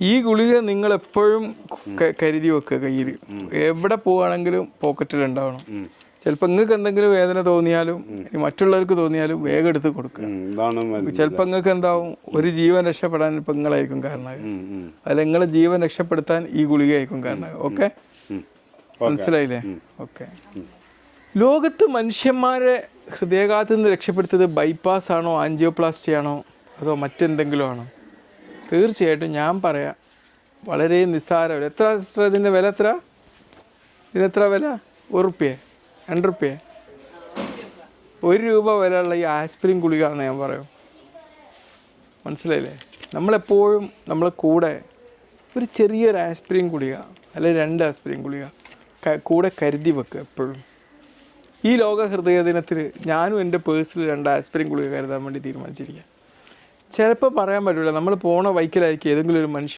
ഈ ഗുളിക നിങ്ങൾ എപ്പോഴും കരുതി വെക്കുക കയ്യിൽ. എവിടെ പോവുകയാണെങ്കിലും പോക്കറ്റിലുണ്ടാവണം. ചിലപ്പോൾ നിങ്ങൾക്ക് എന്തെങ്കിലും വേദന തോന്നിയാലും മറ്റുള്ളവർക്ക് തോന്നിയാലും വേഗം എടുത്ത് കൊടുക്കുക. ചിലപ്പോൾ നിങ്ങൾക്ക് എന്താവും, ഒരു ജീവൻ രക്ഷപ്പെടാൻ ഇപ്പം നിങ്ങളായിരിക്കും കാരണമാകും, അല്ല നിങ്ങളെ ജീവൻ രക്ഷപ്പെടുത്താൻ ഈ ഗുളികയായിരിക്കും കാരണമാകും. ഓക്കെ, മനസ്സിലായില്ലേ? ഓക്കെ. ലോകത്ത് മനുഷ്യന്മാരെ ഹൃദയാഘാതത്തിൽ നിന്ന് രക്ഷപ്പെടുത്തിയത് ബൈപ്പാസ് ആണോ, ആൻജിയോപ്ലാസ്റ്റി ആണോ, അതോ മറ്റെന്തെങ്കിലും ആണോ? തീർച്ചയായിട്ടും ഞാൻ പറയാം, വളരെ നിസ്സാരം. എത്ര സിസ്റ്റർ ഇതിൻ്റെ വില? ഇതിനെത്ര വില? ₹1, ₹2, ₹1 വിലയുള്ള ഈ ആസ്പിരിൻ ഗുളിക എന്ന് ഞാൻ പറയും. മനസ്സിലായില്ലേ? നമ്മളെപ്പോഴും നമ്മളെ കൂടെ ഒരു ചെറിയൊരു ആസ്പിരിൻ ഗുളിക അല്ലെങ്കിൽ 2 ആസ്പിരിൻ ഗുളിക കൂടെ കരുതി വെക്കുക എപ്പോഴും. ഈ ലോക ഹൃദയ ദിനത്തിൽ ഞാനും എൻ്റെ പേഴ്സിൽ 2 ആസ്പിരിൻ ഗുളിക കരുതാൻ വേണ്ടി തീരുമാനിച്ചിരിക്കുക. ചിലപ്പോൾ പറയാൻ പറ്റില്ല, നമ്മൾ പോണ വൈക്കലായിരിക്കും ഏതെങ്കിലും ഒരു മനുഷ്യൻ